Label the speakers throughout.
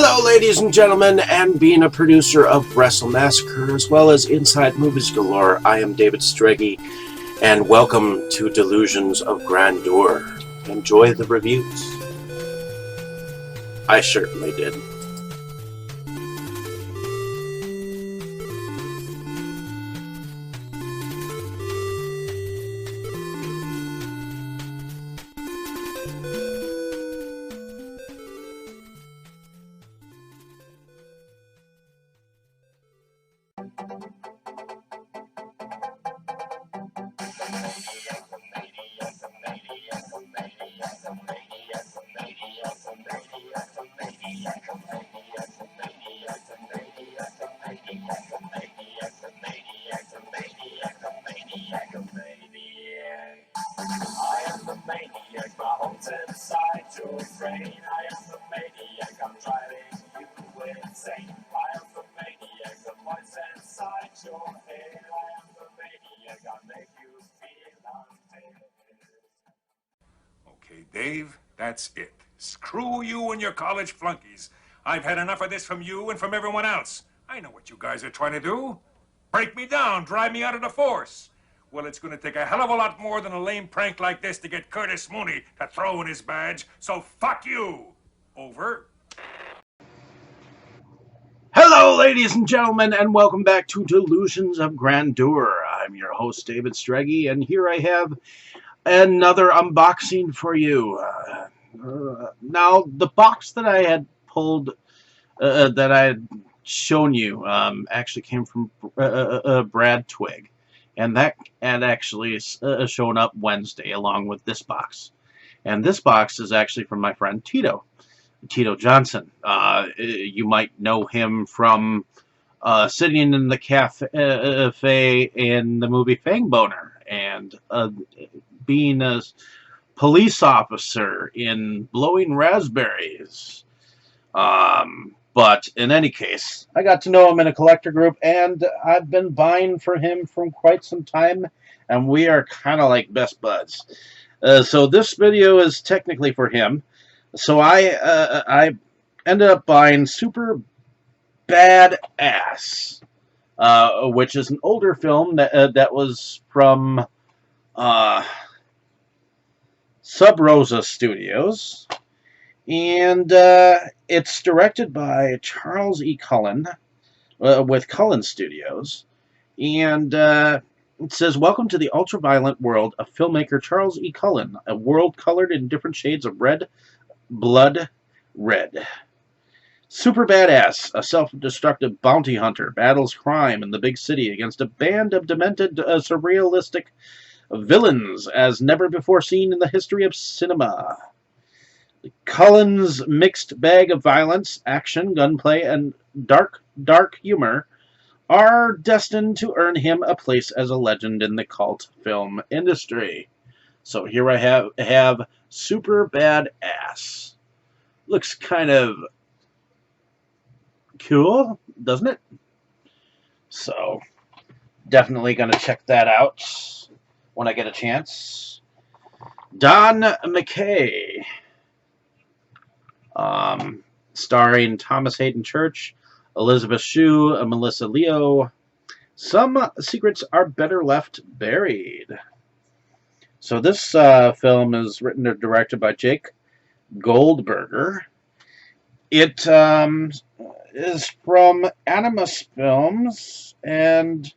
Speaker 1: Hello, ladies and gentlemen, and being a producer of Wrestle Massacre as well as Inside Movies Galore, I am David Streggy, and welcome to Delusions of Grandeur. Enjoy the reviews. I certainly did.
Speaker 2: Okay, Dave, that's it. Screw you and your college flunkies. I've had enough of this from you and from everyone else. I know what you guys are trying to do. Break me down, drive me out of the force. Well, it's going to take a hell of a lot more than a lame prank like this to get Curtis Mooney to throw in his badge, so fuck you. Over.
Speaker 1: Hello, ladies and gentlemen, and welcome back to Delusions of Grandeur. I'm your host, David Streggy, and here I have another unboxing for you. Now, the box that I had pulled, that I had shown you, actually came from Brad Twig, and that had actually shown up Wednesday along with this box. And this box is actually from my friend Tito Johnson. You might know him from sitting in the cafe in the movie Fangboner, and being a police officer in Blowing Raspberries. But in any case, I got to know him in a collector group, and I've been buying for him for quite some time, and we are kind of like best buds. So this video is technically for him. So I ended up buying Super Bad Ass, which is an older film that was from Sub Rosa Studios, and it's directed by Charles E. Cullen with Cullen Studios, and it says, "Welcome to the ultra-violent world of filmmaker Charles E. Cullen, a world colored in different shades of red, blood red. Super Badass, a self-destructive bounty hunter, battles crime in the big city against a band of demented, surrealistic villains as never before seen in the history of cinema. Cullen's mixed bag of violence, action, gunplay, and dark humor are destined to earn him a place as a legend in the cult film industry." So here I have Super Bad Ass. Looks kind of cool, doesn't it? So definitely going to check that out when I get a chance. Don McKay, starring Thomas Hayden Church, Elizabeth Shue, Melissa Leo. Some secrets are better left buried. So this film is written and directed by Jake Goldberger. It is from Animus Films, and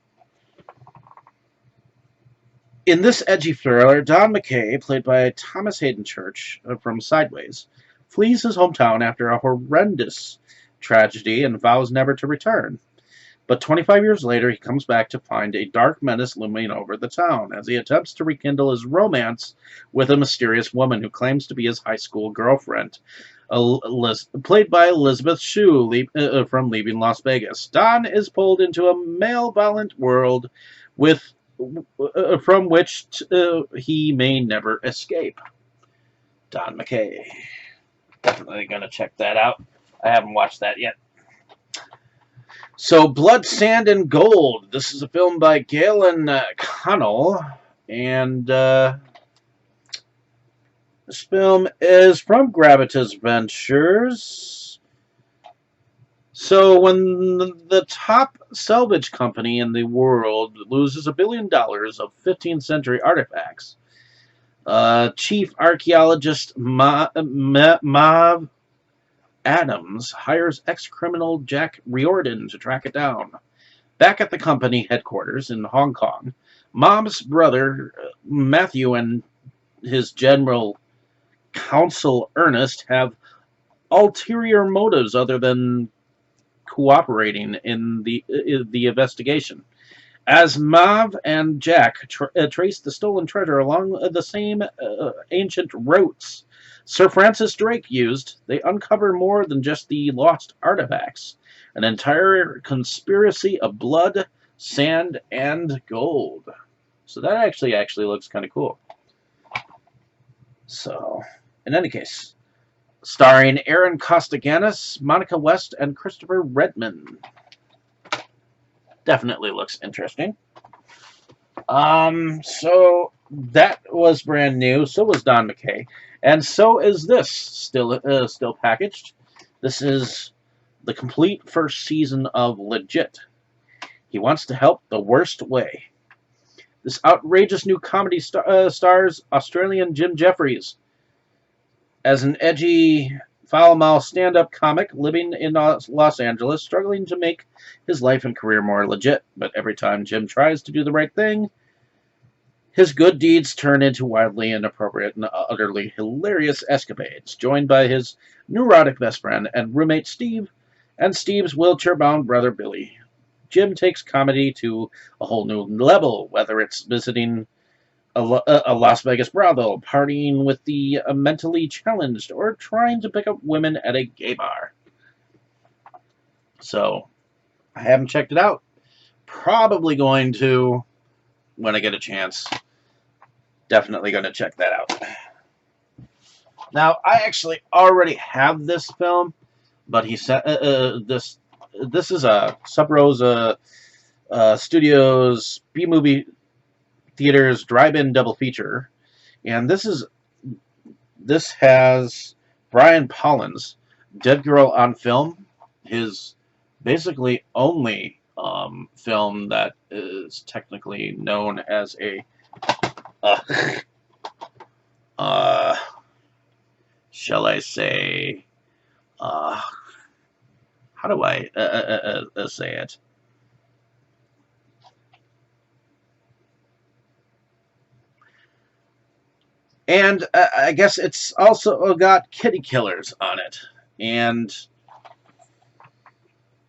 Speaker 1: in this edgy thriller, Don McKay, played by Thomas Hayden Church from Sideways, flees his hometown after a horrendous tragedy and vows never to return. But 25 years later, he comes back to find a dark menace looming over the town as he attempts to rekindle his romance with a mysterious woman who claims to be his high school girlfriend, played by Elizabeth Shue from Leaving Las Vegas. Don is pulled into a male-violent world from which he may never escape. Don McKay. Definitely going to check that out. I haven't watched that yet. So, Blood, Sand, and Gold. This is a film by Galen Connell, and this film is from Gravitas Ventures, So when the top salvage company in the world loses $1 billion of 15th century artifacts, chief archaeologist Mav Adams hires ex-criminal Jack Riordan to track it down. Back at the company headquarters in Hong Kong, Mav's brother Matthew and his general counsel Ernest have ulterior motives other than cooperating in the investigation. As Mav and Jack trace the stolen treasure along the same ancient routes Sir Francis Drake used, they uncover more than just the lost artifacts, an entire conspiracy of blood, sand, and gold. So that actually looks kind of cool. So, in any case, starring Aaron Costa-Ganis, Monica West, and Christopher Redmond. Definitely looks interesting. So that was brand new. So was Don McKay, and so is this still packaged. This is the complete first season of Legit. He wants to help the worst way. This outrageous new comedy stars Australian Jim Jeffries as an edgy, foul-mouthed stand-up comic living in Los Angeles, struggling to make his life and career more legit. But every time Jim tries to do the right thing, his good deeds turn into wildly inappropriate and utterly hilarious escapades. Joined by his neurotic best friend and roommate Steve, and Steve's wheelchair-bound brother Billy, Jim takes comedy to a whole new level, whether it's visiting a Las Vegas brothel, partying with the mentally challenged, or trying to pick up women at a gay bar. So, I haven't checked it out. Probably going to when I get a chance. Definitely going to check that out. Now, I actually already have this film, but he said this is a Sub Rosa Studios B-movie theaters drive-in double feature, and this has Brian Pollan's Dead Girl on Film, his basically only film that is technically known as a shall I say, how do I say it? And I guess it's also got kitty killers on it. And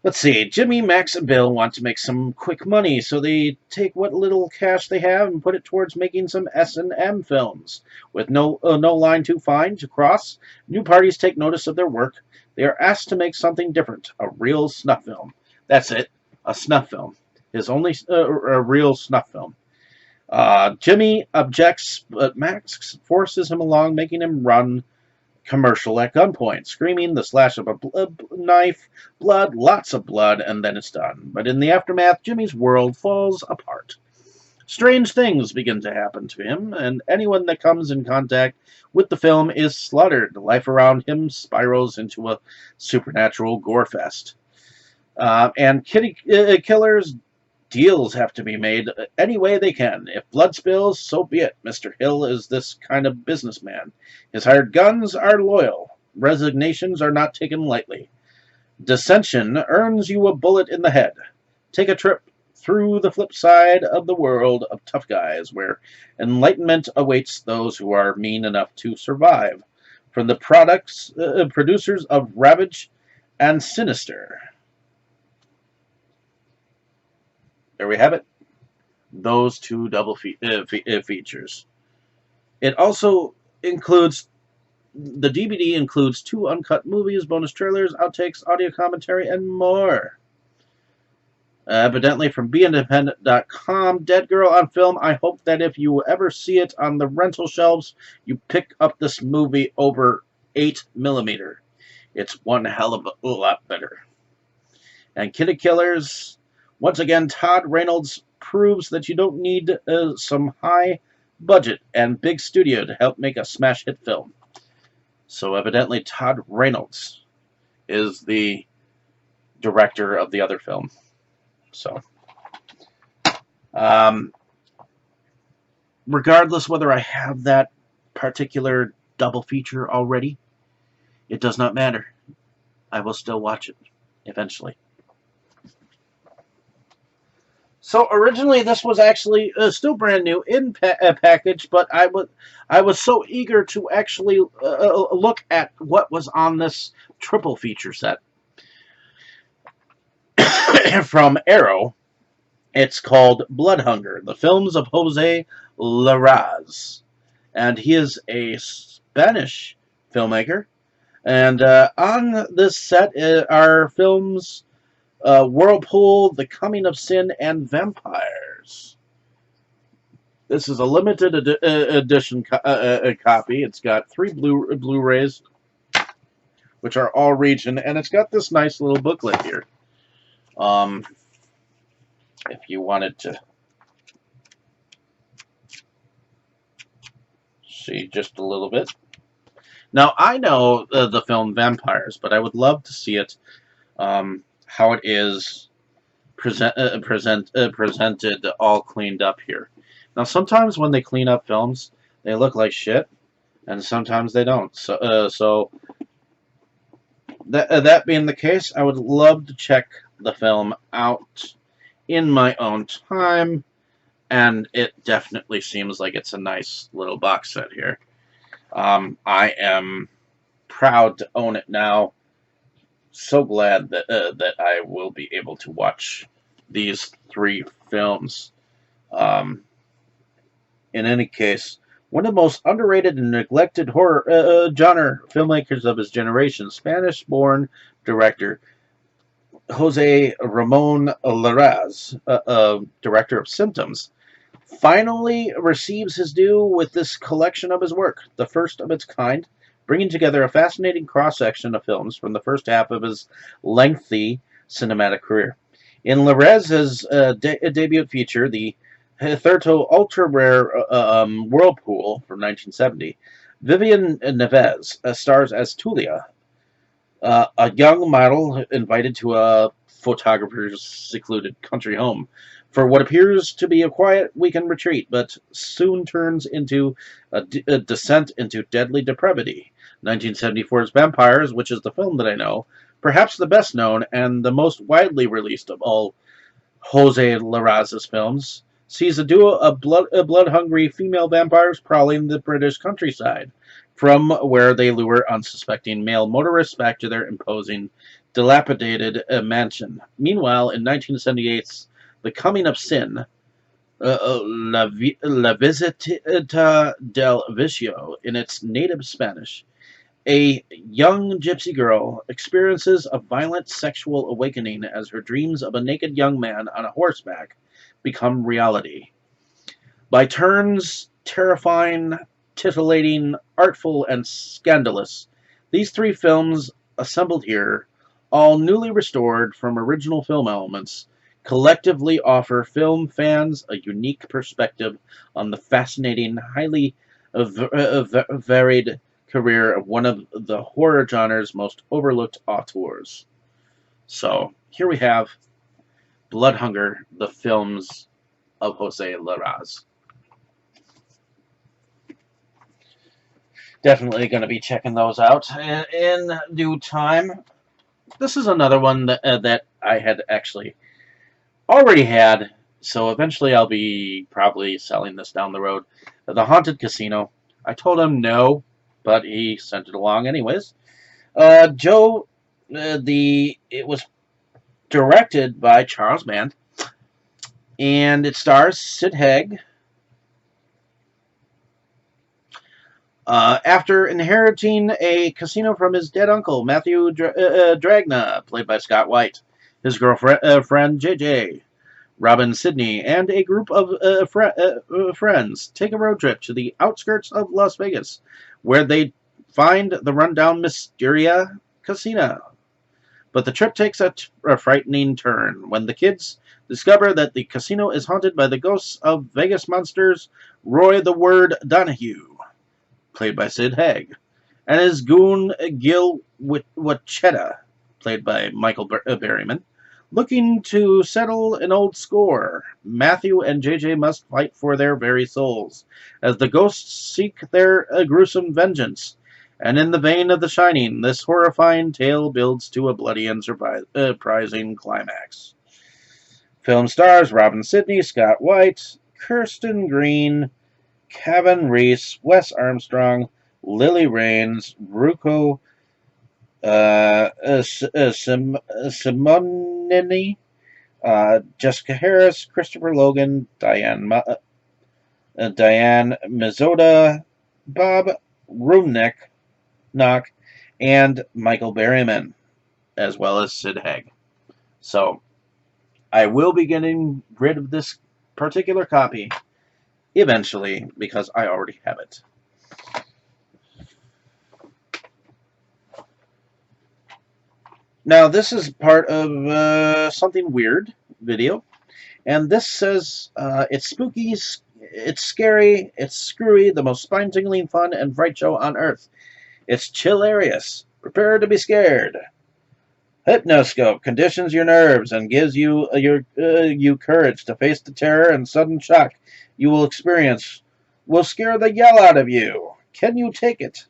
Speaker 1: let's see, Jimmy, Max, and Bill want to make some quick money, so they take what little cash they have and put it towards making some S&M films. With no line too fine to cross, new parties take notice of their work. They are asked to make something different, a real snuff film. That's it, a snuff film. His only a real snuff film. Jimmy objects, but Max forces him along, making him run commercial at gunpoint, screaming the slash of a knife, blood, lots of blood, and then it's done. But in the aftermath, Jimmy's world falls apart. Strange things begin to happen to him, and anyone that comes in contact with the film is slaughtered. Life around him spirals into a supernatural gore fest. And kitty killers deals have to be made any way they can. If blood spills, so be it. Mr. Hill is this kind of businessman. His hired guns are loyal. Resignations are not taken lightly. Dissension earns you a bullet in the head. Take a trip through the flip side of the world of tough guys, where enlightenment awaits those who are mean enough to survive. From the producers of Ravage and Sinister. There we have it. Those two double features. It also includes, the DVD includes 2 uncut movies, bonus trailers, outtakes, audio commentary, and more. Evidently from BeIndependent.com, Dead Girl on Film. I hope that if you ever see it on the rental shelves, you pick up this movie over 8mm. It's one hell of a lot better. And Kitty Killers. Once again, Todd Reynolds proves that you don't need some high budget and big studio to help make a smash hit film. So evidently Todd Reynolds is the director of the other film. So, um, regardless whether I have that particular double feature already, it does not matter. I will still watch it eventually. So originally, this was actually still brand new in package, but I was so eager to actually look at what was on this triple feature set from Arrow. It's called Blood Hunger: The Films of Jose Larraz, and he is a Spanish filmmaker. And on this set are films Whirlpool, The Coming of Sin, and Vampires. This is a limited edition copy. It's got 3 Blu-rays, which are all region, and it's got this nice little booklet here. If you wanted to see just a little bit. Now, I know the film Vampires, but I would love to see it, how it is presented all cleaned up here. Now, sometimes when they clean up films, they look like shit, and sometimes they don't. So that being the case, I would love to check the film out in my own time, and it definitely seems like it's a nice little box set here. I am proud to own it now. So glad that that I will be able to watch these 3 films. In any case, one of the most underrated and neglected horror genre filmmakers of his generation, Spanish-born director Jose Ramon Larraz, director of Symptoms, finally receives his due with this collection of his work, the first of its kind, bringing together a fascinating cross-section of films from the first half of his lengthy cinematic career. In Larraz's debut feature, the hitherto ultra-rare Whirlpool from 1970, Vivian Neves stars as Tulia, a young model invited to a photographer's secluded country home for what appears to be a quiet weekend retreat, but soon turns into a descent into deadly depravity. 1974's Vampires, which is the film that I know, perhaps the best known and the most widely released of all Jose Larraz's films, sees a duo of blood-hungry female vampires prowling the British countryside, from where they lure unsuspecting male motorists back to their imposing, dilapidated mansion. Meanwhile, in 1978's The Coming of Sin, La Visita del Vicio, in its native Spanish, a young gypsy girl experiences a violent sexual awakening as her dreams of a naked young man on a horseback become reality. By turns terrifying, titillating, artful, and scandalous, these 3 films assembled here, all newly restored from original film elements, collectively offer film fans a unique perspective on the fascinating, highly varied career of one of the horror genre's most overlooked auteurs. So, here we have Blood Hunger, the films of Jose Larraz. Definitely going to be checking those out in due time. This is another one that I had actually already had, so eventually I'll be probably selling this down the road. The Haunted Casino. I told him no, but he sent it along anyways. Joe, it was directed by Charles Band, and it stars Sid Haig. After inheriting a casino from his dead uncle, Matthew Dragna, played by Scott White, his girlfriend JJ, Robin Sidney, and a group of friends take a road trip to the outskirts of Las Vegas, where they find the rundown Mysteria Casino. But the trip takes a frightening turn when the kids discover that the casino is haunted by the ghosts of Vegas monsters Roy the Word Donahue, played by Sid Haig, and his goon Gil Wachetta, played by Michael Berryman, looking to settle an old score. Matthew and JJ must fight for their very souls as the ghosts seek their gruesome vengeance. And in the vein of The Shining, this horrifying tale builds to a bloody and surprising climax. Film stars Robin Sidney, Scott White, Kirsten Green, Kevin Reese, Wes Armstrong, Lily Rains, Ruko Simonini, Jessica Harris, Christopher Logan, Diane Mizzoda, Bob Rumnick, and Michael Berryman, as well as Sid Haig. So, I will be getting rid of this particular copy eventually because I already have it. Now, this is part of something weird video, and this says it's spooky, it's scary, it's screwy, the most spine-tingling fun and fright show on earth. It's chillarious. Prepare to be scared. Hypnoscope conditions your nerves and gives you you courage to face the terror and sudden shock you will experience. Will scare the yell out of you. Can you take it?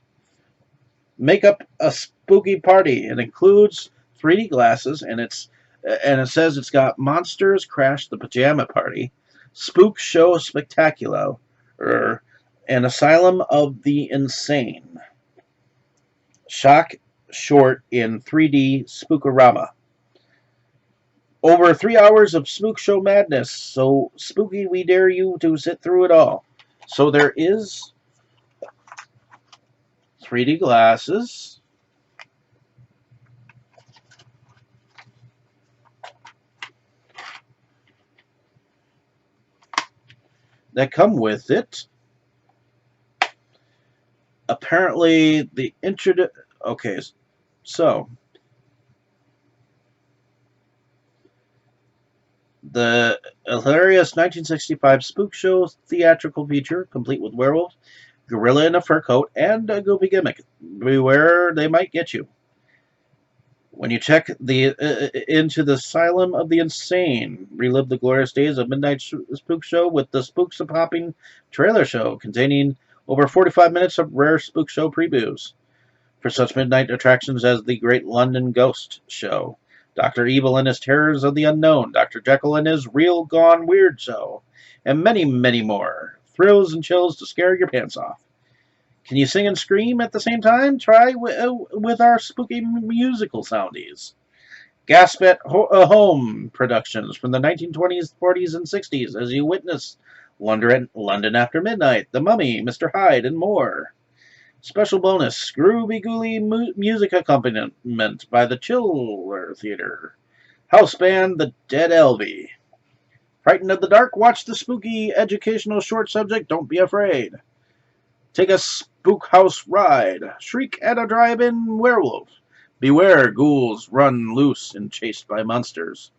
Speaker 1: Make up a spooky party. It includes 3D glasses, and it says it's got Monsters Crash the Pajama Party, Spook Show Spectacular, and Asylum of the Insane. Shock short in 3D Spookorama. Over 3 hours of spook show madness, so spooky we dare you to sit through it all. So there is 3D glasses. That come with it. Apparently, okay, so the hilarious 1965 spook show theatrical feature, complete with werewolf, gorilla in a fur coat, and a goopy gimmick. Beware, they might get you. When you check into the Asylum of the Insane, relive the glorious days of Midnight Spook Show with the Spooks of Popping trailer show, containing over 45 minutes of rare spook show previews. For such midnight attractions as the Great London Ghost Show, Dr. Evil and His Terrors of the Unknown, Dr. Jekyll and His Real Gone Weird Show, and many, many more. Thrills and chills to scare your pants off. Can you sing and scream at the same time? Try with our spooky musical soundies. Gasp at home productions from the 1920s, 40s, and 60s as you witness London After Midnight, The Mummy, Mr. Hyde, and more. Special bonus, Scrooby-Gooly music accompaniment by the Chiller Theater. House band, The Dead Elvie. Frightened of the dark? Watch the spooky educational short subject, Don't Be Afraid. Take a spook house ride. Shriek at a drive-in werewolf. Beware, ghouls run loose and chased by monsters.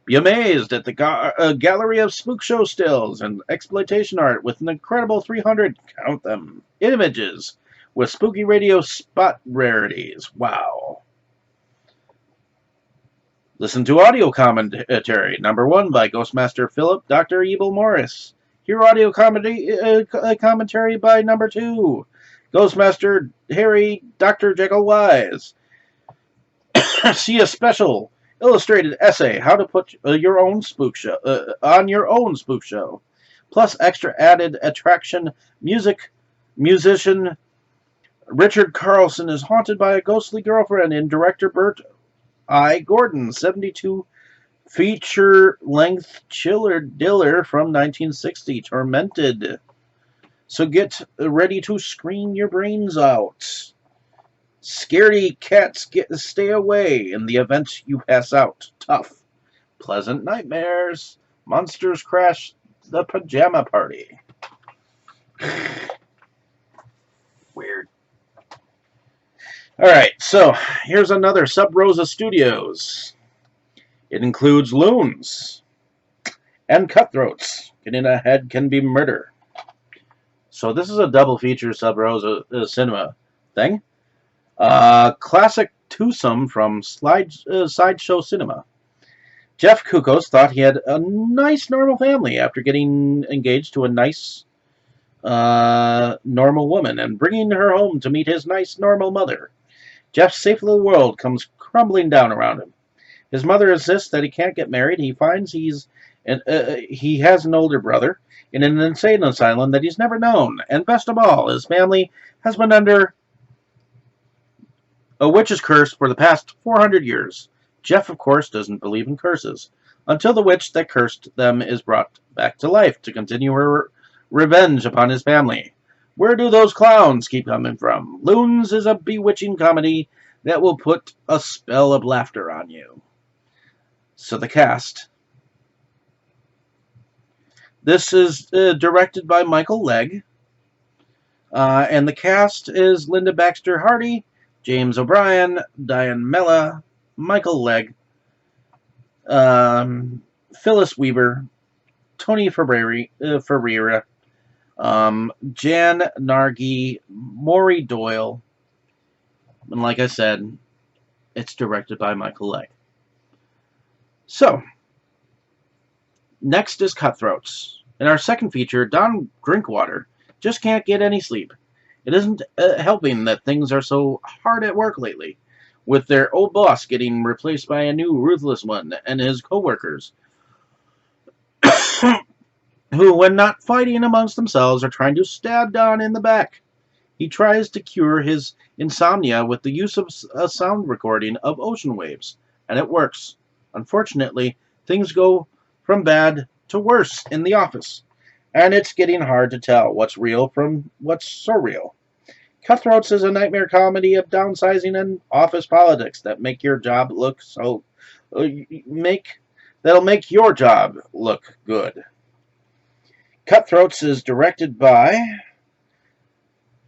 Speaker 1: Be amazed at the gallery of spook show stills and exploitation art with an incredible 300, count them, images with spooky radio spot rarities. Wow. Listen to audio commentary, number 1 by Ghostmaster Philip, Dr. Evil Morris. Hear audio commentary by number 2, Ghostmaster Harry, Dr. Jekyll Wise. See a special illustrated essay, how to put your own spook show on your own spook show. Plus extra added attraction, musician Richard Carlson is haunted by a ghostly girlfriend in director Bert I. Gordon, 72 feature-length chiller diller from 1960, Tormented. So get ready to scream your brains out. Scaredy cats stay away in the event you pass out. Tough. Pleasant nightmares. Monsters Crash the Pajama Party. Weird. Alright, so here's another Sub Rosa Studios. It includes loons and cutthroats. Getting ahead can be murder. So this is a double feature Sub Rosa cinema thing. Classic twosome from Sideshow Cinema. Jeff Kukos thought he had a nice normal family after getting engaged to a nice normal woman and bringing her home to meet his nice normal mother. Jeff's safe little world comes crumbling down around him. His mother insists that he can't get married. He finds he has an older brother in an insane asylum that he's never known. And best of all, his family has been under a witch's curse for the past 400 years. Jeff, of course, doesn't believe in curses, until the witch that cursed them is brought back to life to continue her revenge upon his family. Where do those clowns keep coming from? Loons is a bewitching comedy that will put a spell of laughter on you. So the cast. This is directed by Michael Legg. And the cast is Linda Baxter Hardy, James O'Brien, Diane Mella, Michael Legg, Phyllis Weaver, Tony Ferreira, Jan Nargi, Maury Doyle, and like I said, it's directed by Michael Legg. So, next is Cutthroats. In our second feature, Don Drinkwater just can't get any sleep. It isn't helping that things are so hard at work lately, with their old boss getting replaced by a new ruthless one and his co-workers, who, when not fighting amongst themselves, are trying to stab Don in the back. He tries to cure his insomnia with the use of a sound recording of ocean waves, and it works. Unfortunately, things go from bad to worse in the office, and it's getting hard to tell what's real from what's surreal. Cutthroats is a nightmare comedy of downsizing and office politics that make your job look that'll make your job look good. Cutthroats is directed by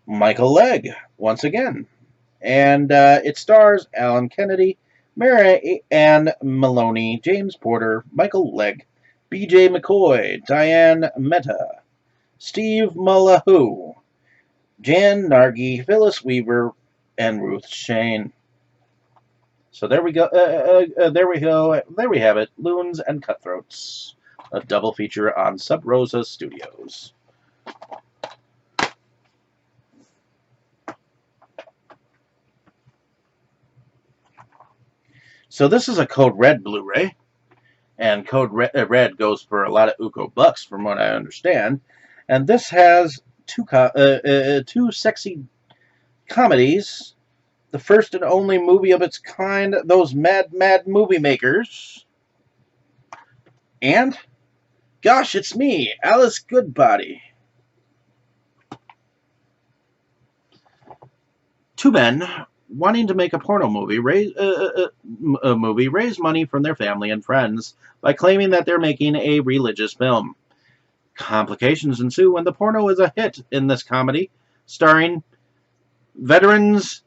Speaker 1: Michael Legg, once again. And it stars Alan Kennedy, Mary Ann Maloney, James Porter, Michael Legg, B.J. McCoy, Diane Mehta, Steve Mullahu, Jan Nargi, Phyllis Weaver, and Ruth Shane. So there we go. There we have it. Loons and Cutthroats. A double feature on Sub Rosa Studios. So this is a Code Red Blu-ray, and Code Red goes for a lot of Uko bucks, from what I understand. And this has two sexy comedies. The first and only movie of its kind, Those Mad Movie Makers. And, gosh, it's me, Alice Goodbody. Two men wanting to make a porno movie raise money from their family and friends by claiming that they're making a religious film. Complications ensue when the porno is a hit in this comedy, starring veterans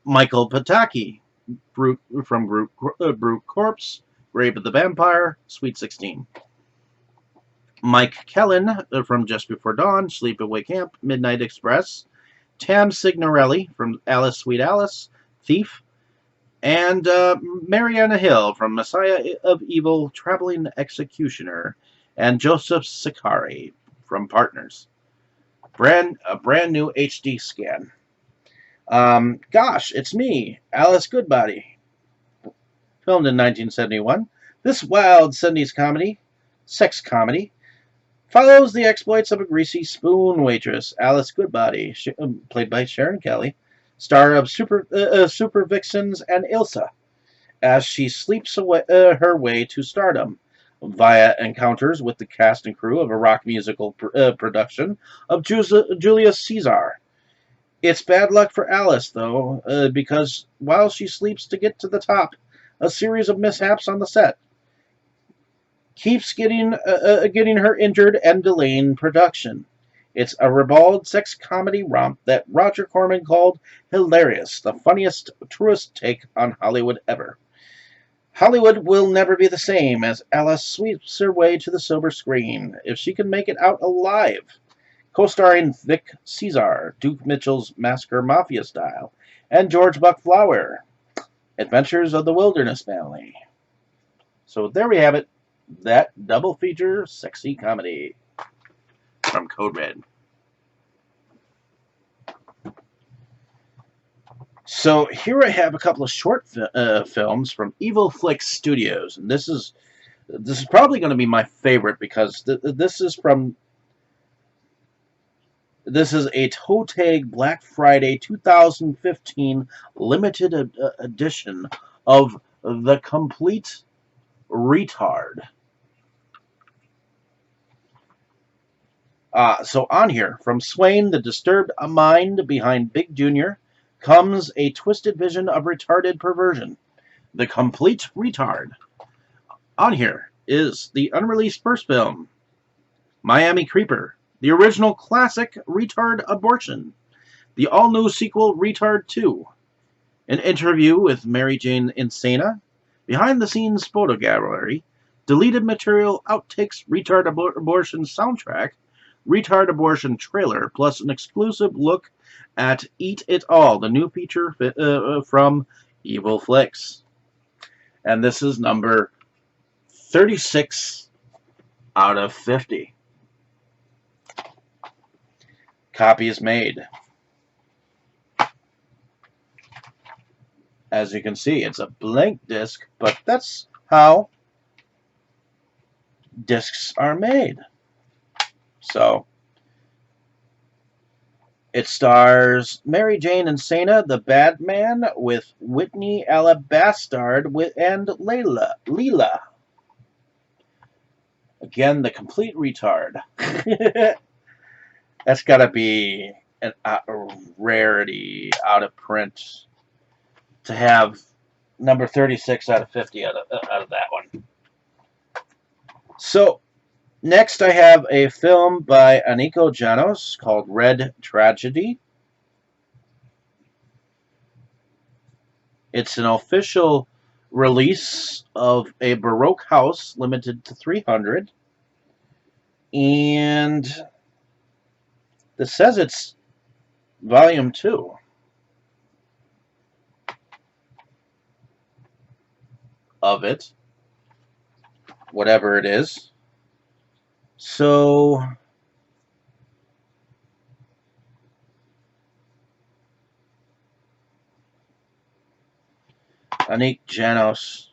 Speaker 1: Michael Pataki from Brute Corpse, Grave of the Vampire, Sweet 16. Mike Kellen from Just Before Dawn, Sleepaway Camp, Midnight Express, Tam Signorelli from Alice Sweet Alice, Thief, and Mariana Hill from Messiah of Evil, Traveling Executioner, and Joseph Sakari from Partners. A brand new HD scan. Gosh, it's me, Alice Goodbody. Filmed in 1971, this wild 70s comedy, sex comedy, follows the exploits of a greasy spoon waitress, Alice Goodbody, played by Sharon Kelly, star of Super Vixens and Ilsa, as she sleeps away, her way to stardom via encounters with the cast and crew of a rock musical production of Julius Caesar. It's bad luck for Alice, though, because while she sleeps to get to the top, a series of mishaps on the set keeps getting her injured and delaying production. It's a ribald sex comedy romp that Roger Corman called hilarious, the funniest, truest take on Hollywood ever. Hollywood will never be the same as Alice sweeps her way to the silver screen, if she can make it out alive. Co-starring Vic Caesar, Duke Mitchell's Massacre Mafia style, and George Buck Flower, Adventures of the Wilderness Family. So there we have it. That double feature sexy comedy from Code Red. So here I have a couple of short films from Evil Flicks Studios, and this is probably going to be my favorite because this is a toe tag Black Friday 2015 limited edition of The Complete Retard. So on here, from Swain, the disturbed mind behind Big Junior, comes a twisted vision of retarded perversion. The Complete Retard. On here is the unreleased first film, Miami Creeper, the original classic Retard Abortion, the all-new sequel Retard 2, an interview with Mary Jane Insana, behind-the-scenes photo gallery, deleted material outtakes Retard Abortion soundtrack, Retard Abortion trailer, plus an exclusive look at Eat It All, the new feature from Evil Flicks. And this is number 36 out of 50. Copy is made. As you can see, it's a blank disc, but that's how discs are made. So, it stars Mary Jane Insana, the bad man, with Whitney Alabastard and Leela. Again, the complete retard. That's got to be a rarity out of print to have number 36 out of 50 out of that one. So, next I have a film by Aniko Janos called Red Tragedy. It's an official release of a Baroque house limited to 300. And this says it's volume 2. Of it. Whatever it is. So, Anik Janos.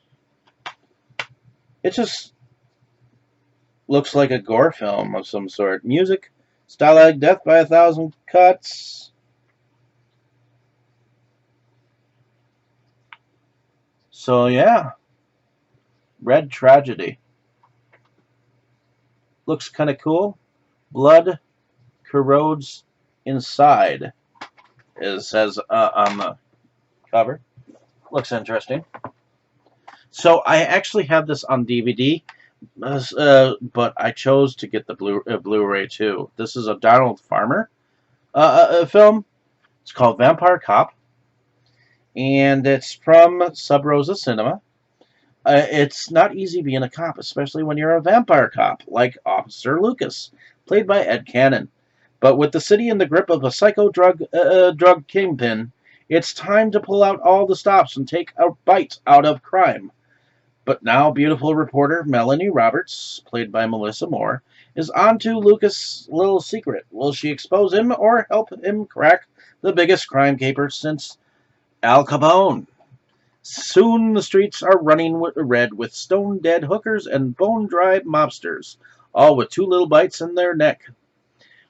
Speaker 1: It just looks like a gore film of some sort. Music, Stalag Death by a Thousand Cuts. So, yeah. Red Tragedy. Looks kind of cool. Blood corrodes inside, it says on the cover. Looks interesting. So I actually have this on DVD, but I chose to get the Blu-ray too. This is a Donald Farmer film. It's called Vampire Cop, and it's from Sub Rosa Cinema. It's not easy being a cop, especially when you're a vampire cop, like Officer Lucas, played by Ed Cannon. But with the city in the grip of a psycho drug kingpin, it's time to pull out all the stops and take a bite out of crime. But now beautiful reporter Melanie Roberts, played by Melissa Moore, is on to Lucas' little secret. Will she expose him or help him crack the biggest crime caper since Al Capone? Soon the streets are running red with stone-dead hookers and bone-dry mobsters, all with two little bites in their neck.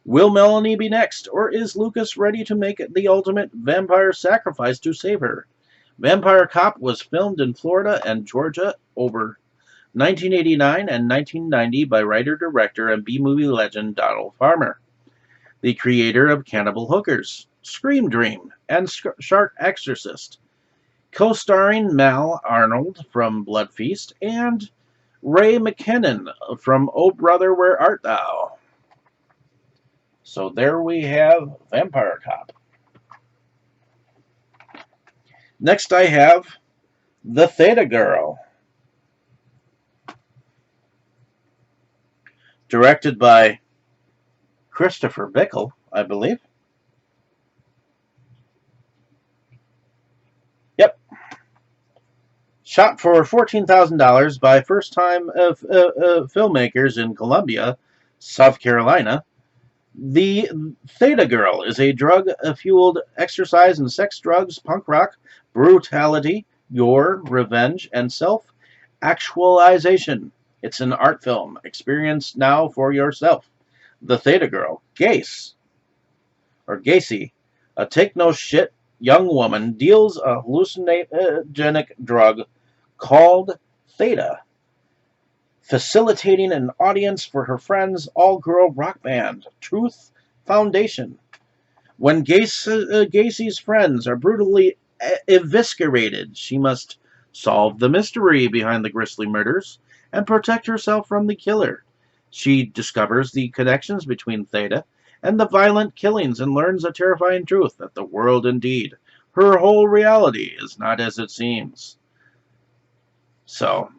Speaker 1: Will Melanie be next, or is Lucas ready to make the ultimate vampire sacrifice to save her? Vampire Cop was filmed in Florida and Georgia over 1989 and 1990 by writer-director and B-movie legend Donald Farmer, the creator of Cannibal Hookers, Scream Dream, and Shark Exorcist. Co-starring Mal Arnold from Blood Feast and Ray McKinnon from Oh Brother, Where Art Thou? So there we have Vampire Cop. Next I have The Theta Girl. Directed by Christopher Bickle, I believe. Shot for $14,000 by first-time filmmakers in Columbia, South Carolina, the Theta Girl is a drug-fueled exercise in sex, drugs, punk rock, brutality, gore, revenge, and self-actualization. It's an art film. Experience now for yourself. The Theta Girl, Gacy, a take-no-shit young woman, deals a hallucinogenic drug called Theta, facilitating an audience for her friend's all-girl rock band, Truth Foundation. When Gacy's friends are brutally eviscerated, she must solve the mystery behind the grisly murders and protect herself from the killer. She discovers the connections between Theta and the violent killings and learns a terrifying truth that the world indeed, her whole reality, is not as it seems. So,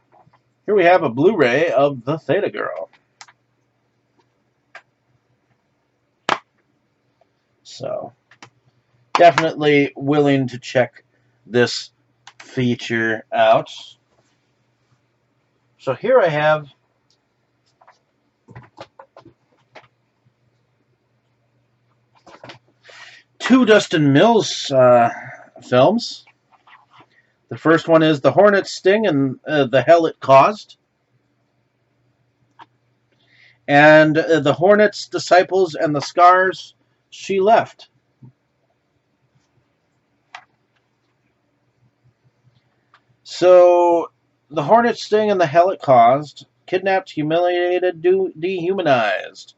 Speaker 1: here we have a Blu-ray of The Theta Girl. So, definitely willing to check this feature out. So here I have two Dustin Mills films. The first one is The Hornet's Sting and the Hell It Caused. And The Hornet's Disciples and the Scars She Left. So, The Hornet's Sting and the Hell It Caused, kidnapped, humiliated, dehumanized.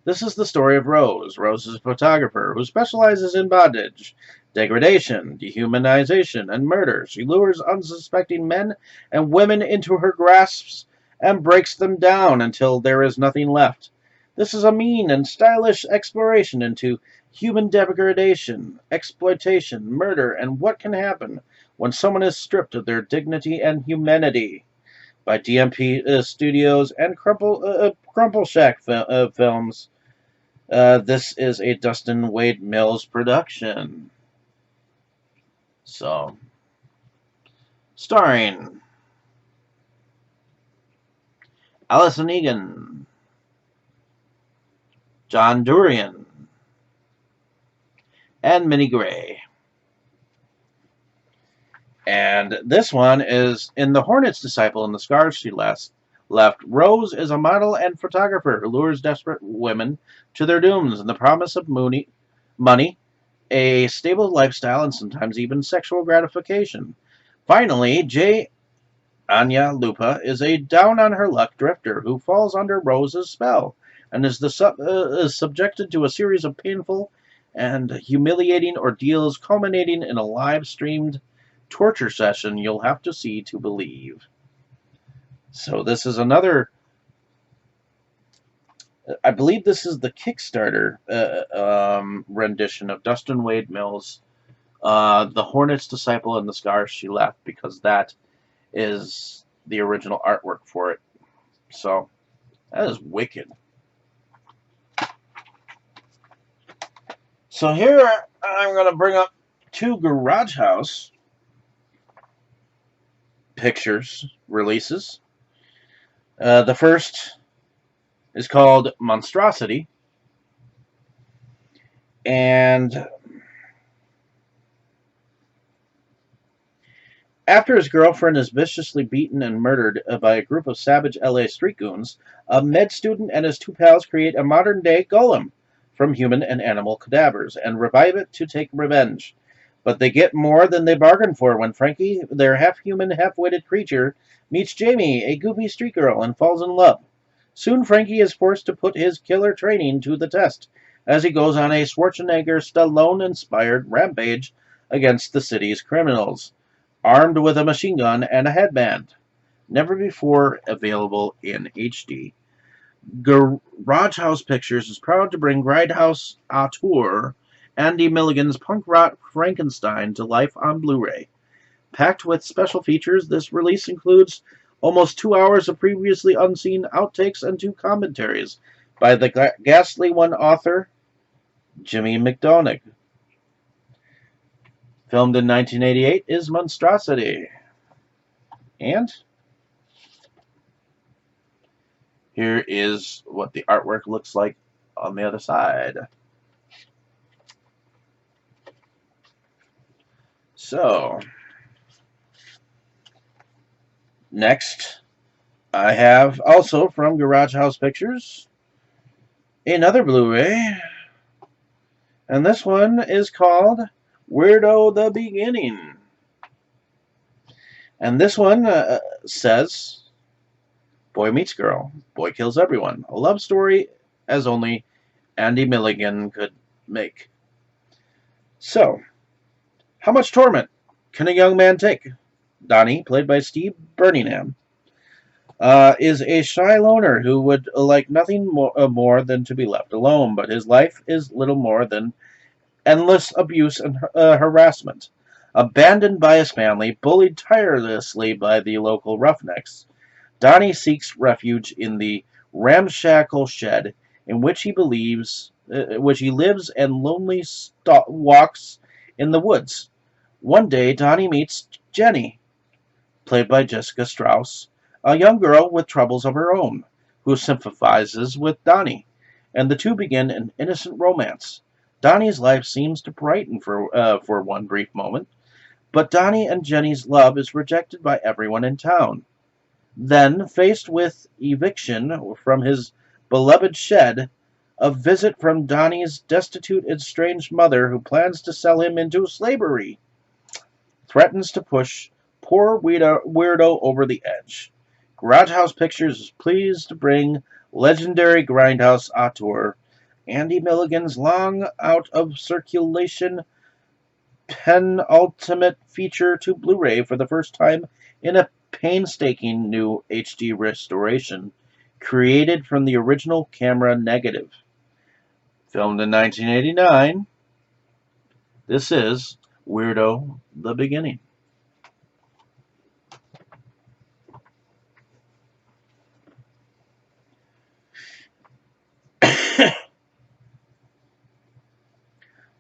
Speaker 1: This is the story of Rose. Rose is a photographer who specializes in bondage, degradation, dehumanization, and murder. She lures unsuspecting men and women into her grasps and breaks them down until there is nothing left. This is a mean and stylish exploration into human degradation, exploitation, murder, and what can happen when someone is stripped of their dignity and humanity. By DMP Studios and Crumple Shack Films. This is a Dustin Wade Mills production. So, starring Allison Egan, John Durian, and Minnie Gray. And this one is in The Hornet's Disciple and the Scars She Left. Rose is a model and photographer who lures desperate women to their dooms in the promise of money, a stable lifestyle, and sometimes even sexual gratification. Finally, Anya Lupa is a down-on-her-luck drifter who falls under Rose's spell and is subjected to a series of painful and humiliating ordeals culminating in a live-streamed torture session you'll have to see to believe. So this is another, I believe this is the Kickstarter rendition of Dustin Wade Mills' The Hornet's Disciple and the Scars She Left, because that is the original artwork for it. So that is wicked. So here I'm going to bring up two Garage House Pictures releases. The first is called Monstrosity, and after his girlfriend is viciously beaten and murdered by a group of savage LA street goons, a med student and his two pals create a modern-day golem from human and animal cadavers and revive it to take revenge. But they get more than they bargained for when Frankie, their half-human, half-witted creature, meets Jamie, a goofy street girl, and falls in love. Soon Frankie is forced to put his killer training to the test as he goes on a Schwarzenegger-Stallone-inspired rampage against the city's criminals, armed with a machine gun and a headband. Never before available in HD. Garage House Pictures is proud to bring Grindhouse auteur Andy Milligan's punk rock Frankenstein to life on Blu-ray. Packed with special features, this release includes almost 2 hours of previously unseen outtakes and 2 commentaries by the Ghastly One author, Jimmy McDonough. Filmed in 1988 is Monstrosity. And here is what the artwork looks like on the other side. So, next, I have also from Garage House Pictures another Blu-ray, and this one is called Weirdo the Beginning. And this one says, boy meets girl, boy kills everyone. A love story as only Andy Milligan could make. So, how much torment can a young man take? Donnie, played by Steve Birmingham, is a shy loner who would like nothing more than to be left alone, but his life is little more than endless abuse and harassment. Abandoned by his family, bullied tirelessly by the local roughnecks, Donnie seeks refuge in the ramshackle shed in which he lives and lonely walks in the woods. One day, Donnie meets Jenny, played by Jessica Strauss, a young girl with troubles of her own, who sympathizes with Donnie, and the two begin an innocent romance. Donnie's life seems to brighten for one brief moment, but Donnie and Jenny's love is rejected by everyone in town. Then, faced with eviction from his beloved shed, a visit from Donnie's destitute, estranged mother who plans to sell him into slavery, threatens to push poor weirdo over the edge. Garage House Pictures is pleased to bring legendary grindhouse auteur Andy Milligan's long out of circulation penultimate feature to Blu-ray for the first time in a painstaking new HD restoration created from the original camera negative. Filmed in 1989, this is Weirdo the Beginning.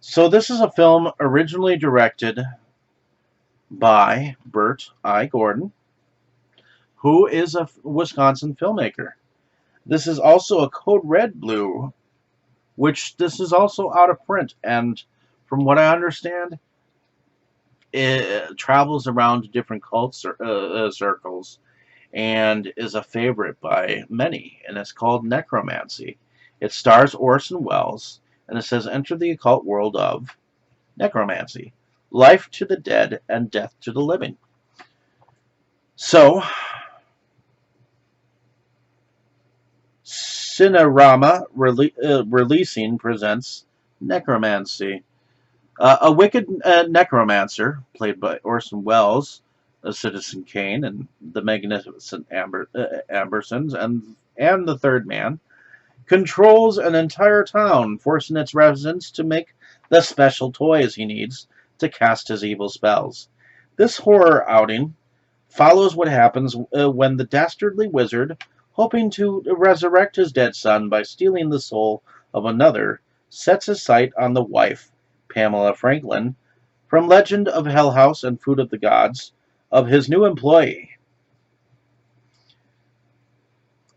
Speaker 1: So this is a film originally directed by Burt I. Gordon, who is a Wisconsin filmmaker. This is also a Code Red Blue, which this is also out of print, and from what I understand, it travels around different cult circles and is a favorite by many, and it's called Necromancy. It stars Orson Welles, and it says, enter the occult world of necromancy, life to the dead and death to the living. So, Cinerama Releasing presents Necromancy. A wicked necromancer, played by Orson Welles, Citizen Kane, and the magnificent Ambersons, and the Third Man, controls an entire town, forcing its residents to make the special toys he needs to cast his evil spells. This horror outing follows what happens when the dastardly wizard, hoping to resurrect his dead son by stealing the soul of another, sets his sight on the wife, Pamela Franklin, from Legend of Hell House and Food of the Gods, of his new employee.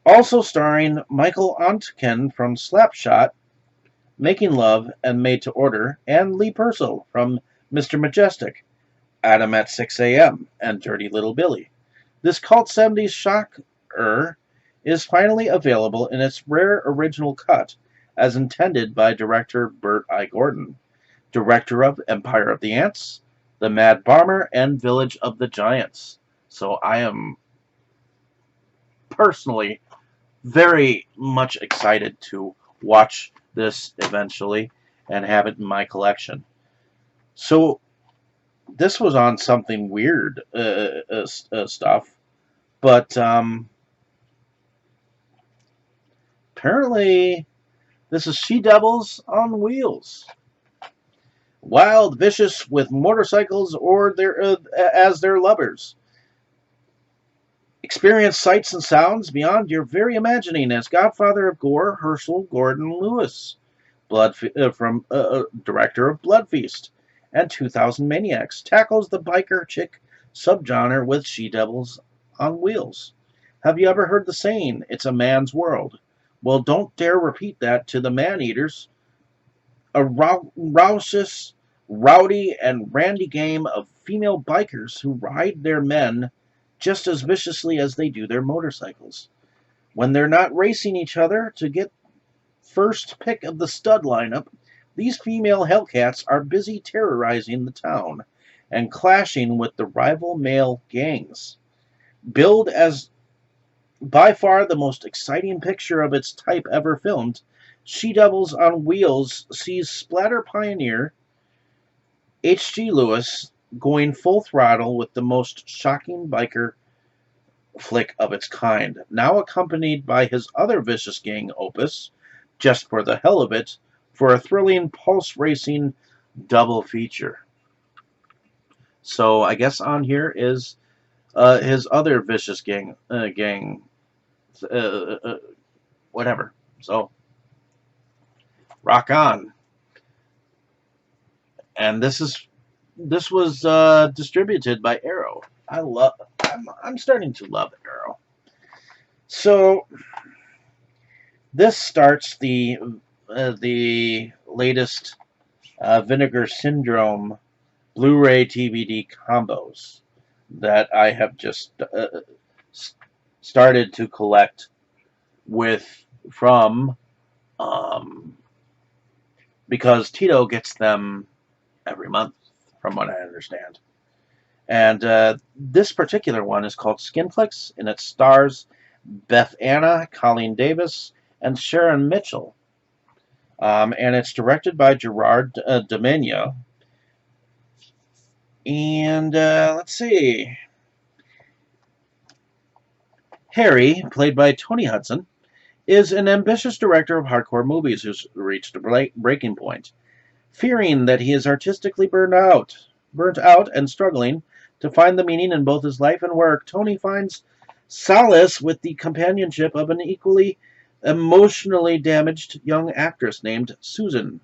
Speaker 1: Also starring Michael Ontken from Slapshot, Making Love and Made to Order, and Lee Purcell from Mr. Majestic, Adam at 6 a.m., and Dirty Little Billy. This cult 70s shocker is finally available in its rare original cut, as intended by director Burt I. Gordon, director of Empire of the Ants, The Mad Bomber, and Village of the Giants. So I am personally very much excited to watch this eventually and have it in my collection. So this was on something weird stuff, but apparently this is She-Devils on Wheels. Wild, vicious, with motorcycles or as their lovers. Experience sights and sounds beyond your very imagining as Godfather of Gore, Herschel Gordon Lewis, director of Blood Feast and 2000 Maniacs, tackles the biker chick subgenre with She-Devils on wheels. Have you ever heard the saying, it's a man's world? Well, don't dare repeat that to the man-eaters, a raucous, rowdy, and randy game of female bikers who ride their men just as viciously as they do their motorcycles. When they're not racing each other to get first pick of the stud lineup, these female Hellcats are busy terrorizing the town and clashing with the rival male gangs. Billed as by far the most exciting picture of its type ever filmed, She Devils on Wheels sees splatter pioneer H.G. Lewis going full throttle with the most shocking biker flick of its kind, now accompanied by his other vicious gang opus, Just for the Hell of It, for a thrilling pulse racing double feature. So I guess on here is his other vicious gang, uh, uh, whatever. So rock on. And this was distributed by Arrow. I'm starting to love Arrow. So this starts the latest Vinegar Syndrome Blu-ray DVD combos that I have just started to collect with from because Tito gets them every month, from what I understand. And this particular one is called Skinflix, and it stars Beth Anna, Colleen Davis, and Sharon Mitchell. And it's directed by Gerard Domenia. And let's see. Harry, played by Tony Hudson, is an ambitious director of hardcore movies who's reached a breaking point. Fearing that he is artistically burnt out and struggling to find the meaning in both his life and work, Tony finds solace with the companionship of an equally emotionally damaged young actress named Susan,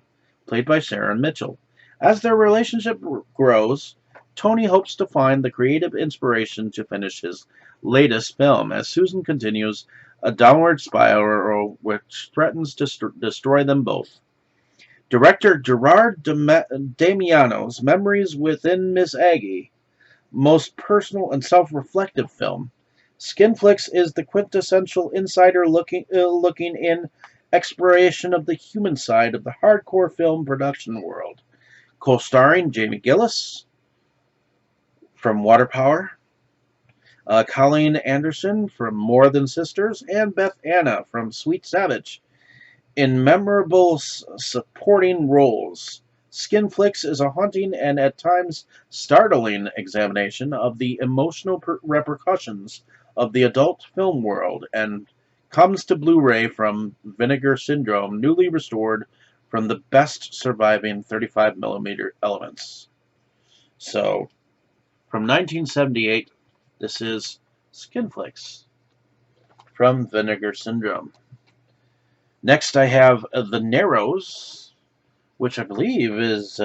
Speaker 1: played by Sharon Mitchell. As their relationship grows, Tony hopes to find the creative inspiration to finish his latest film as Susan continues a downward spiral which threatens to destroy them both. Director Gerard Damiano's Memories Within Miss Aggie, most personal and self-reflective film, Skinflix is the quintessential insider looking in exploration of the human side of the hardcore film production world. Co-starring Jamie Gillis from Waterpower, Colleen Anderson from More Than Sisters, and Beth Anna from Sweet Savage. In memorable supporting roles, Skinflix is a haunting and at times startling examination of the emotional repercussions of the adult film world and comes to Blu-ray from Vinegar Syndrome, newly restored from the best surviving 35mm elements. So, from 1978, this is Skinflix from Vinegar Syndrome. Next, I have The Narrows, which I believe is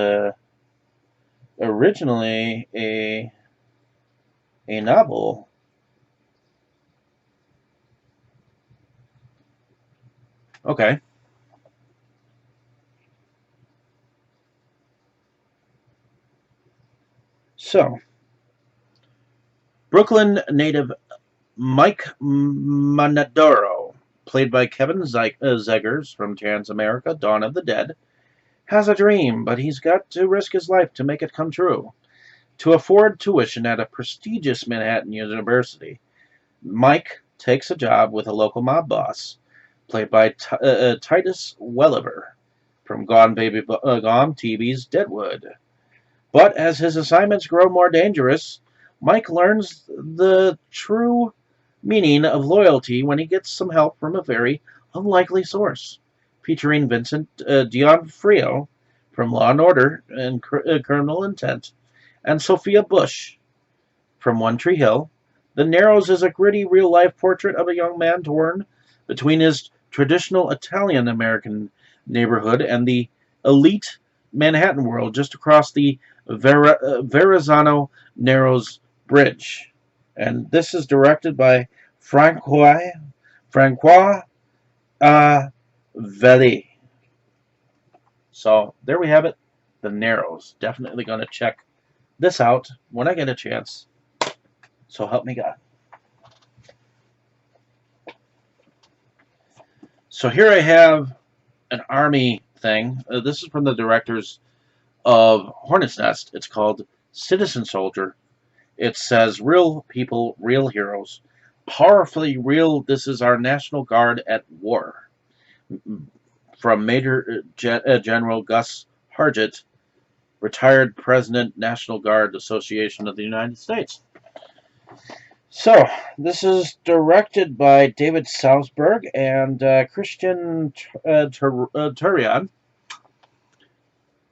Speaker 1: originally a novel. Okay. So, Brooklyn native Mike Manadoro, played by Kevin Zegers from Transamerica, Dawn of the Dead, has a dream, but he's got to risk his life to make it come true. To afford tuition at a prestigious Manhattan university, Mike takes a job with a local mob boss, played by Titus Welliver from Gone TV's Deadwood. But as his assignments grow more dangerous, Mike learns the true meaning of loyalty when he gets some help from a very unlikely source, featuring Vincent D'Onofrio from Law and Order and Criminal Intent, and Sophia Bush from One Tree Hill. The Narrows is a gritty real-life portrait of a young man torn between his traditional Italian-American neighborhood and the elite Manhattan world just across the Verrazano Narrows Bridge. And this is directed by Francois Veli. So there we have it. The Narrows. Definitely going to check this out when I get a chance. So help me God. So here I have an army thing. This is from the directors of Hornet's Nest. It's called Citizen Soldier. It says, real people, real heroes. Powerfully real, this is our National Guard at war. From Major General Gus Hargett, retired President, National Guard Association of the United States. So, this is directed by David Salzberg and Christian Turian.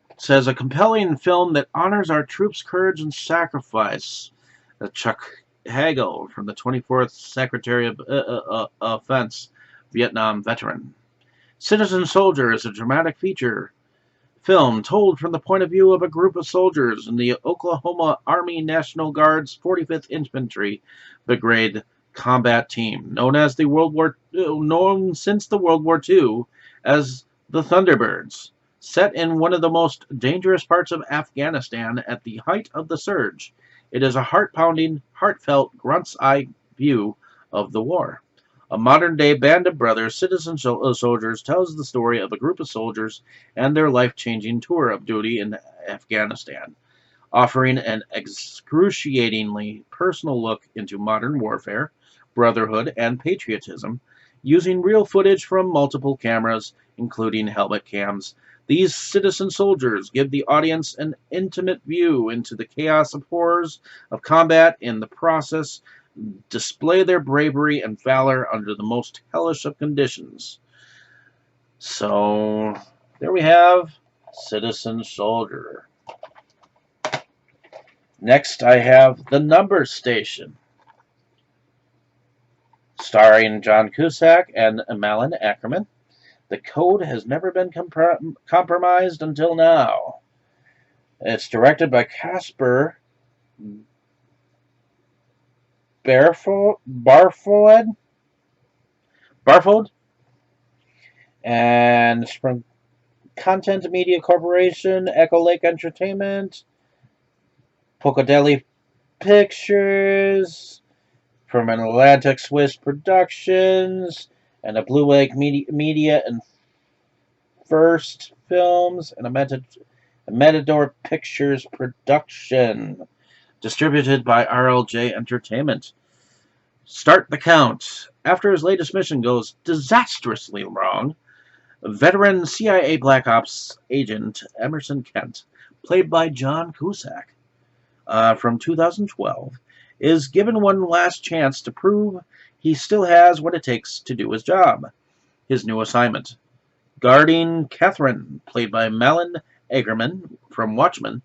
Speaker 1: It says, a compelling film that honors our troops' courage and sacrifice. Chuck Hagel from the 24th Secretary of Offense, Vietnam veteran. Citizen Soldier is a dramatic feature film told from the point of view of a group of soldiers in the Oklahoma Army National Guard's 45th Infantry Brigade combat team, known since the World War II as the Thunderbirds, set in one of the most dangerous parts of Afghanistan at the height of the surge. It is a heart-pounding, heartfelt, grunt's-eye view of the war. A modern-day band of brothers, citizen soldiers, tells the story of a group of soldiers and their life-changing tour of duty in Afghanistan, offering an excruciatingly personal look into modern warfare, brotherhood, and patriotism, using real footage from multiple cameras, including helmet cams. These citizen soldiers give the audience an intimate view into the chaos of horrors of combat. In the process, display their bravery and valor under the most hellish of conditions. So, there we have Citizen Soldier. Next, I have The Number Station, starring John Cusack and Malin Ackerman. The code has never been compromised until now. It's directed by Casper Barfoed, and it's from Content Media Corporation, Echo Lake Entertainment, Pocadeli Pictures, from an Atlantic Swiss Productions, and a Blue Lake Media and First Films, and a Matador Pictures production, distributed by RLJ Entertainment. Start the count. After his latest mission goes disastrously wrong, veteran CIA Black Ops agent Emerson Kent, played by John Cusack, from 2012, is given one last chance to prove he still has what it takes to do his job. His new assignment: guarding Catherine, played by Malin Ackerman from Watchmen,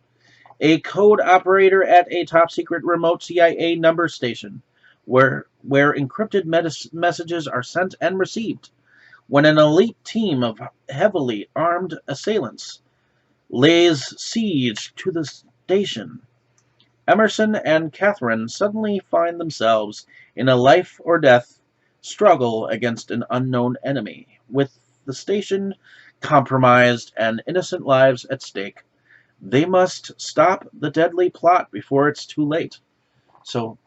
Speaker 1: a code operator at a top-secret remote CIA number station, where encrypted messages are sent and received. When an elite team of heavily armed assailants lays siege to the station, Emerson and Catherine suddenly find themselves in a life-or-death struggle against an unknown enemy, with the station compromised and innocent lives at stake. They must stop the deadly plot before it's too late. So,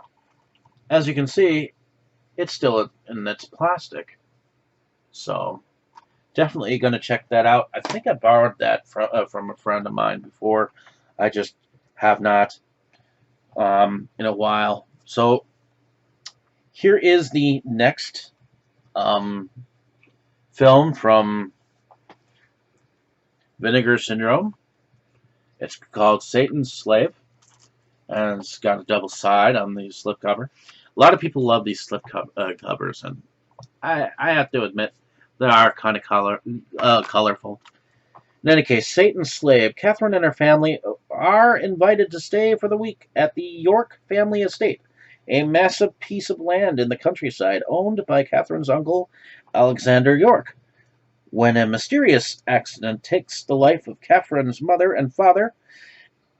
Speaker 1: as you can see, it's still in its plastic. So, definitely going to check that out. I think I borrowed that from a friend of mine before. I just have not in a while. So, here is the next film from Vinegar Syndrome. It's called Satan's Slave, and it's got a double side on the slipcover. A lot of people love these covers, and I have to admit they are kind of colorful. In any case, Satan's Slave. Catherine and her family are invited to stay for the week at the York family estate, a massive piece of land in the countryside owned by Catherine's uncle, Alexander York. When a mysterious accident takes the life of Catherine's mother and father,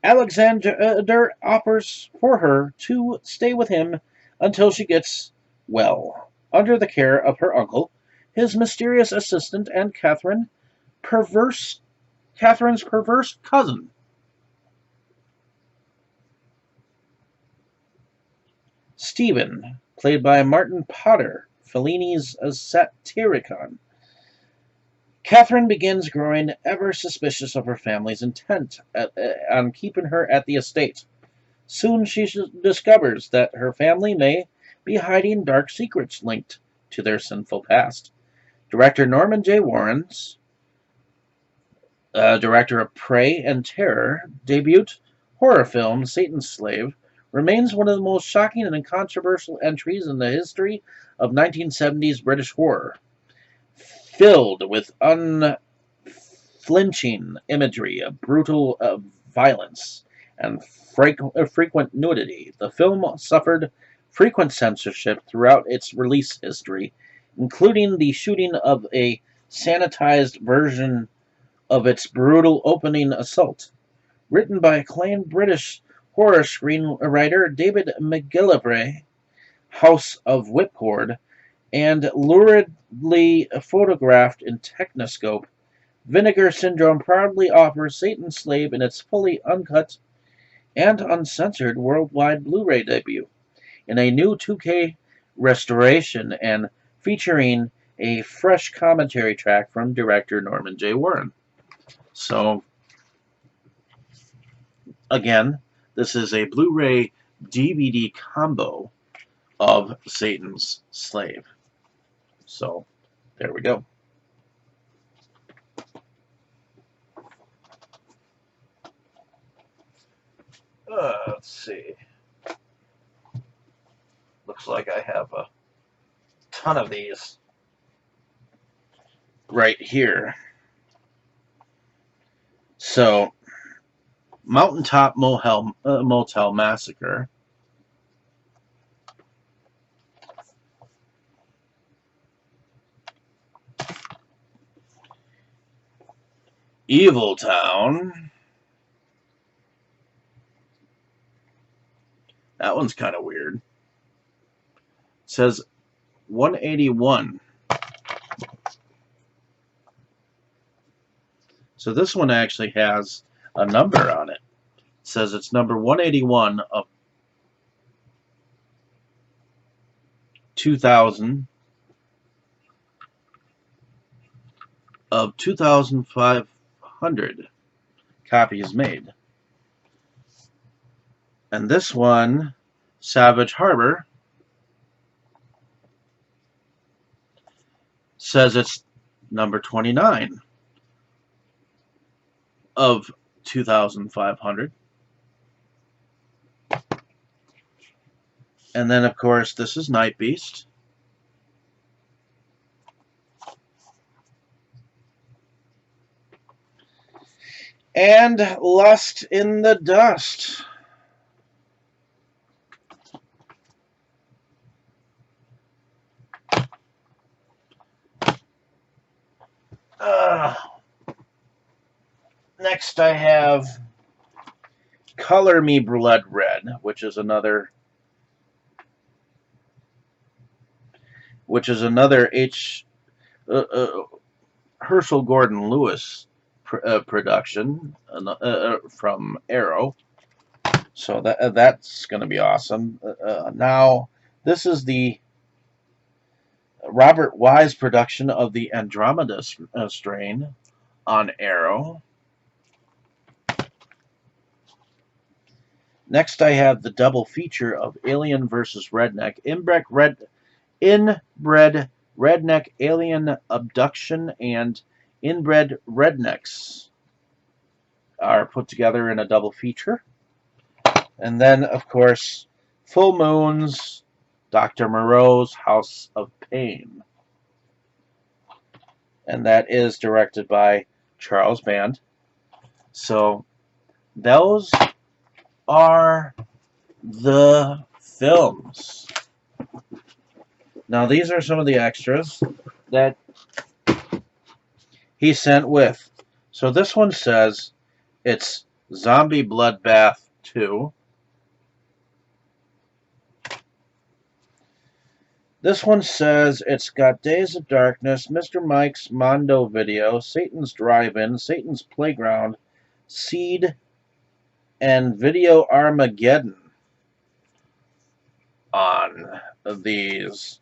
Speaker 1: Alexander offers for her to stay with him until she gets well, under the care of her uncle, his mysterious assistant, and Catherine's perverse cousin. Stephen, played by Martin Potter, Fellini's Satyricon. Catherine begins growing ever suspicious of her family's intent on keeping her at the estate. Soon she discovers that her family may be hiding dark secrets linked to their sinful past. Director Norman J. Warren's director of Prey and Terror debut horror film Satan's Slave remains one of the most shocking and controversial entries in the history of 1970s British horror. Filled with unflinching imagery of brutal violence and frequent nudity, the film suffered frequent censorship throughout its release history, including the shooting of a sanitized version of its brutal opening assault. Written by acclaimed British horror screenwriter David McGillivray, House of Whipcord, and luridly photographed in Technoscope, Vinegar Syndrome proudly offers Satan's Slave in its fully uncut and uncensored worldwide Blu-ray debut, in a new 2K restoration and featuring a fresh commentary track from director Norman J. Warren. So, again, this is a Blu-ray DVD combo of Satan's Slave. So, there we go. Let's see. Looks like I have a ton of these right here. So, Mountaintop Motel Massacre. Evil Town. That one's kind of weird. It says 181. So this one actually has a number on it. It says it's number 181 of 2000 of 2,500 copies made. And this one, Savage Harbor, says it's number 29 of 2,500. And then, of course, this is Night Beast. And Lust in the Dust. Next I have Color Me Blood Red, which is another Herschel Gordon Lewis production from Arrow. So that's going to be awesome. Now, this is the Robert Wise production of the Andromeda strain on Arrow. Next, I have the double feature of Alien vs. Redneck, Inbred Redneck Alien Abduction, and Inbred Rednecks are put together in a double feature. And then, of course, Full Moon's Dr. Moreau's House of Pain. And that is directed by Charles Band. So, those are the films. Now, these are some of the extras that he sent with. So this one says it's Zombie Bloodbath 2. This one says it's got Days of Darkness, Mr. Mike's Mondo Video, Satan's Drive-In, Satan's Playground, Seed, and Video Armageddon on these,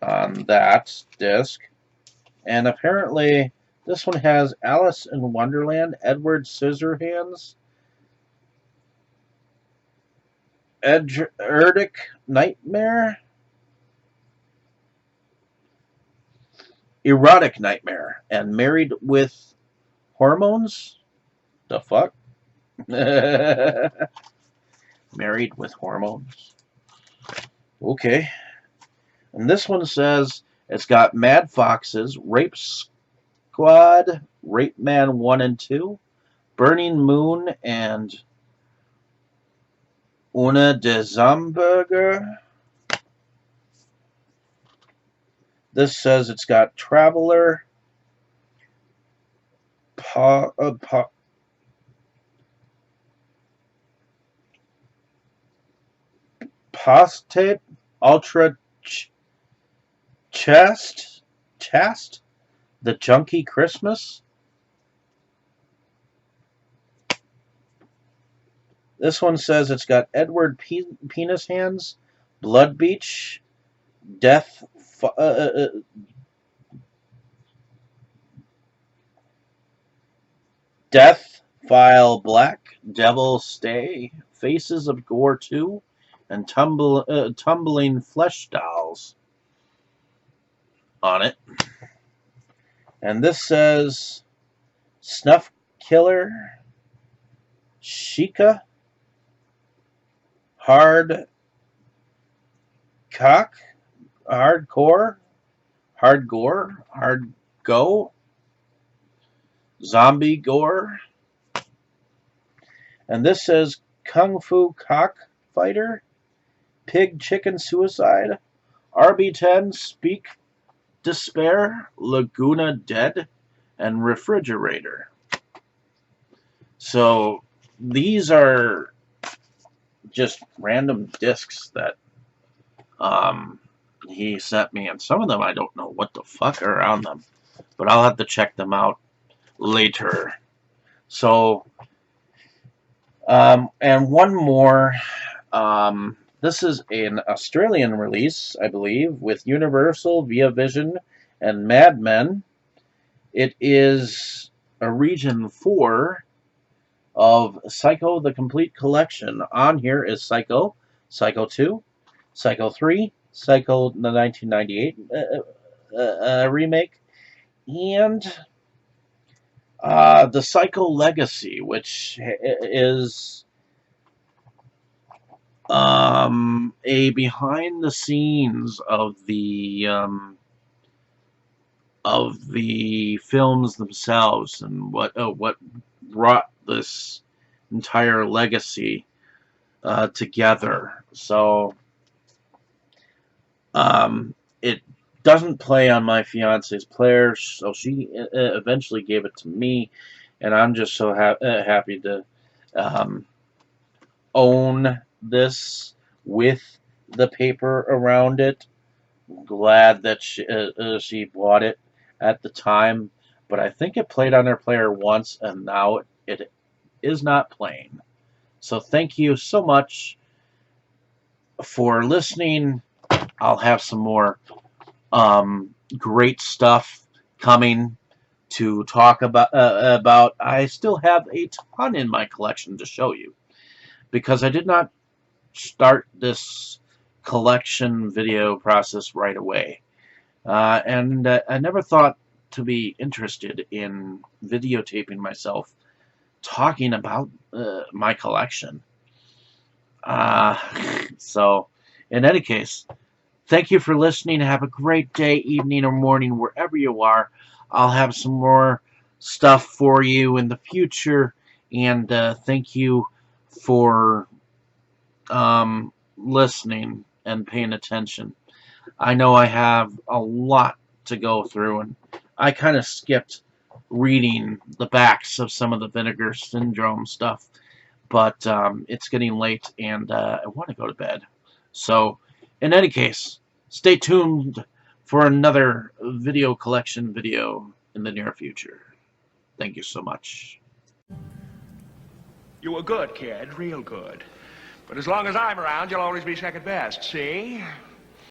Speaker 1: on that disc. And apparently this one has Alice in Wonderland, Edward Scissorhands, Erotic Nightmare, and Married with Hormones. The fuck? Married with Hormones. Okay. And this one says it's got Mad Foxes, Rape Squad, Rape Man 1 and 2, Burning Moon, and Una de Zamberger. This says it's got Traveler, Postate, Ultra Chast, The Junkie Christmas. This one says it's got Edward Penis Hands, Blood Beach, Death File Black, Devil Stay, Faces of Gore 2, and Tumbling Flesh Dolls on it. And this says Snuff Killer, Chica, Hardcore, Zombie Gore. And this says Kung Fu Cockfighter, Pig Chicken Suicide, RB10 Speak Despair, Laguna Dead, and Refrigerator. So these are just random discs that he sent me, and some of them I don't know what the fuck are on them, but I'll have to check them out later. So, and one more. This is an Australian release, I believe, with Universal, Via Vision, and Mad Men. It is a Region 4 of Psycho the Complete Collection. On here is Psycho, Psycho 2, Psycho 3, Psycho the 1998 remake, and the Psycho Legacy, which is a behind the scenes of the films themselves and what brought this entire legacy together. So it doesn't play on my fiance's player, so she eventually gave it to me, and I'm just so happy to own this with the paper around it. Glad that she bought it at the time, but I think it played on her player once, and now it is not playing. So thank you so much for listening. I'll have some more great stuff coming to talk about. I still have a ton in my collection to show you, because I did not start this collection video process right away. And I never thought to be interested in videotaping myself talking about my collection. So, in any case, thank you for listening. Have a great day, evening, or morning, wherever you are. I'll have some more stuff for you in the future, and thank you for listening and paying attention. I know I have a lot to go through, and I kind of skipped reading the backs of some of the Vinegar Syndrome stuff, but it's getting late, and I want to go to bed. So, in any case, Stay tuned for another video collection video in the near future. Thank you so much.
Speaker 3: You were good, kid, real good. But as long as I'm around, you'll always be second best, see?